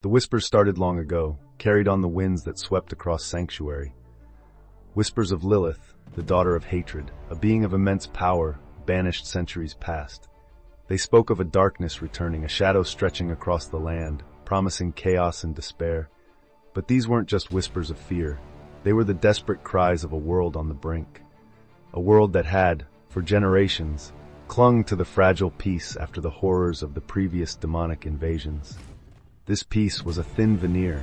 The whispers started long ago, carried on the winds that swept across Sanctuary. Whispers of Lilith, the daughter of hatred, a being of immense power, banished centuries past. They spoke of a darkness returning, a shadow stretching across the land, promising chaos and despair. But these weren't just whispers of fear. They were the desperate cries of a world on the brink. A world that had, for generations, clung to the fragile peace after the horrors of the previous demonic invasions. This peace was a thin veneer,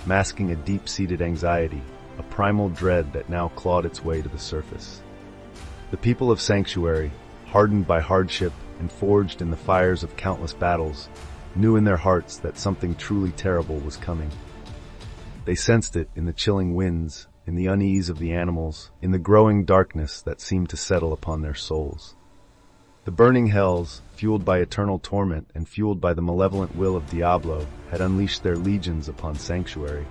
masking a deep-seated anxiety, a primal dread that now clawed its way to the surface. The people of Sanctuary, hardened by hardship and forged in the fires of countless battles, knew in their hearts that something truly terrible was coming. They sensed it in the chilling winds, in the unease of the animals, in the growing darkness that seemed to settle upon their souls. The burning hells, fueled by eternal torment and fueled by the malevolent will of Diablo, had unleashed their legions upon Sanctuary.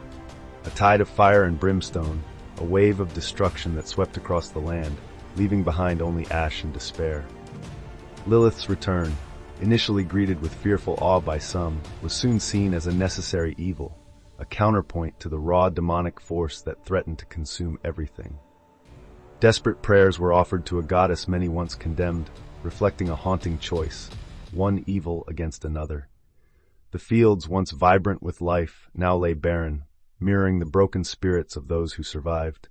A tide of fire and brimstone, a wave of destruction that swept across the land, leaving behind only ash and despair. Lilith's return, initially greeted with fearful awe by some, was soon seen as a necessary evil, a counterpoint to the raw demonic force that threatened to consume everything. Desperate prayers were offered to a goddess many once condemned, reflecting a haunting choice, one evil against another. The fields, once vibrant with life, now lay barren, mirroring the broken spirits of those who survived.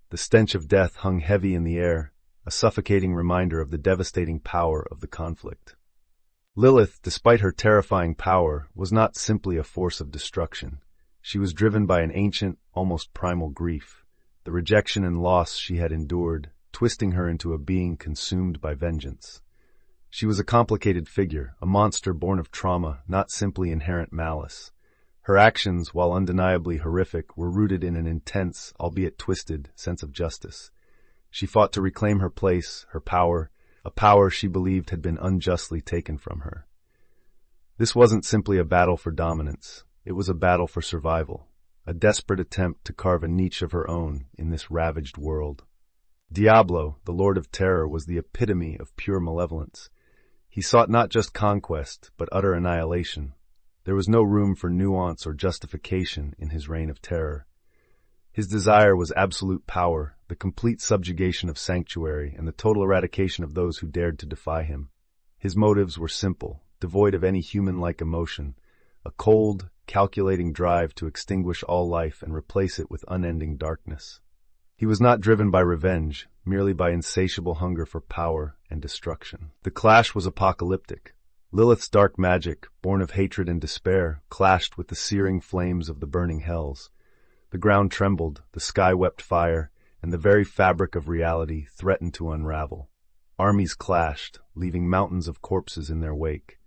The stench of death hung heavy in the air, a suffocating reminder of the devastating power of the conflict. Lilith, despite her terrifying power, was not simply a force of destruction. She was driven by an ancient, almost primal grief, the rejection and loss she had endured, twisting her into a being consumed by vengeance. She was a complicated figure, a monster born of trauma, not simply inherent malice. Her actions, while undeniably horrific, were rooted in an intense, albeit twisted, sense of justice. She fought to reclaim her place, her power, a power she believed had been unjustly taken from her. This wasn't simply a battle for dominance. It was a battle for survival, a desperate attempt to carve a niche of her own in this ravaged world. Diablo, the Lord of Terror, was the epitome of pure malevolence. He sought not just conquest, but utter annihilation. There was no room for nuance or justification in his reign of terror. His desire was absolute power, the complete subjugation of Sanctuary, and the total eradication of those who dared to defy him. His motives were simple, devoid of any human-like emotion, a cold, calculating drive to extinguish all life and replace it with unending darkness. He was not driven by revenge, merely by insatiable hunger for power and destruction. The clash was apocalyptic. Lilith's dark magic, born of hatred and despair, clashed with the searing flames of the burning hells. The ground trembled, the sky wept fire, and the very fabric of reality threatened to unravel. Armies clashed, leaving mountains of corpses in their wake.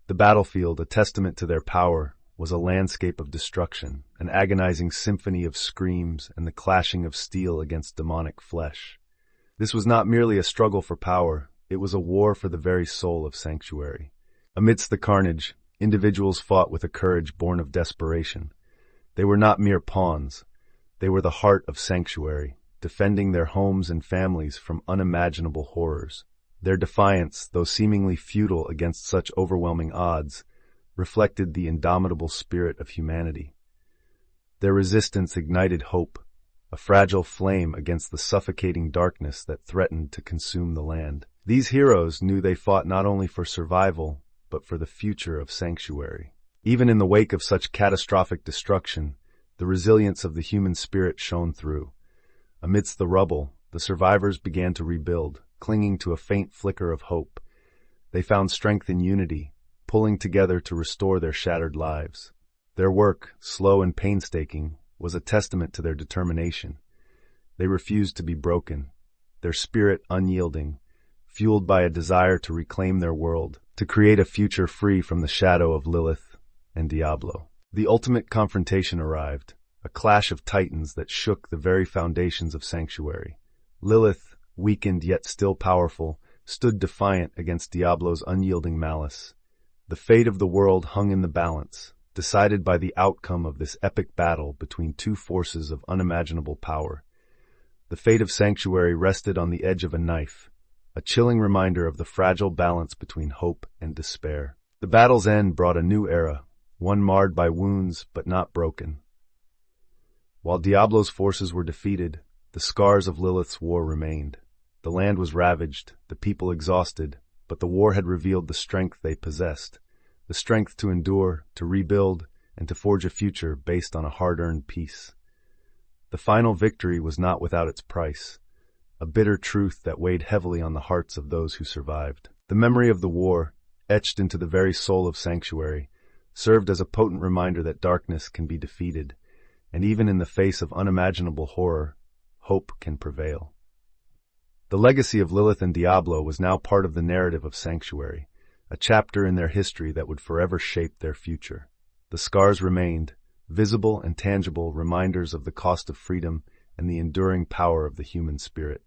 The battlefield, a testament to their power, was a landscape of destruction, an agonizing symphony of screams and the clashing of steel against demonic flesh. This was not merely a struggle for power, it was a war for the very soul of Sanctuary. Amidst the carnage, individuals fought with a courage born of desperation. They were not mere pawns. They were the heart of Sanctuary, defending their homes and families from unimaginable horrors. Their defiance, though seemingly futile against such overwhelming odds, reflected the indomitable spirit of humanity. Their resistance ignited hope, a fragile flame against the suffocating darkness that threatened to consume the land. These heroes knew they fought not only for survival, but for the future of Sanctuary. Even in the wake of such catastrophic destruction, the resilience of the human spirit shone through. Amidst the rubble, the survivors began to rebuild, clinging to a faint flicker of hope. They found strength in unity, pulling together to restore their shattered lives. Their work, slow and painstaking, was a testament to their determination. They refused to be broken, their spirit unyielding, fueled by a desire to reclaim their world, to create a future free from the shadow of Lilith and Diablo. The ultimate confrontation arrived, a clash of titans that shook the very foundations of Sanctuary. Lilith, weakened yet still powerful, stood defiant against Diablo's unyielding malice. The fate of the world hung in the balance, decided by the outcome of this epic battle between two forces of unimaginable power. The fate of Sanctuary rested on the edge of a knife, a chilling reminder of the fragile balance between hope and despair. The battle's end brought a new era, one marred by wounds but not broken. While Diablo's forces were defeated, the scars of Lilith's war remained. The land was ravaged, the people exhausted, but the war had revealed the strength they possessed, the strength to endure, to rebuild, and to forge a future based on a hard-earned peace. The final victory was not without its price, a bitter truth that weighed heavily on the hearts of those who survived. The memory of the war, etched into the very soul of Sanctuary, served as a potent reminder that darkness can be defeated, and even in the face of unimaginable horror, hope can prevail. The legacy of Lilith and Diablo was now part of the narrative of Sanctuary, a chapter in their history that would forever shape their future. The scars remained, visible and tangible reminders of the cost of freedom and the enduring power of the human spirit.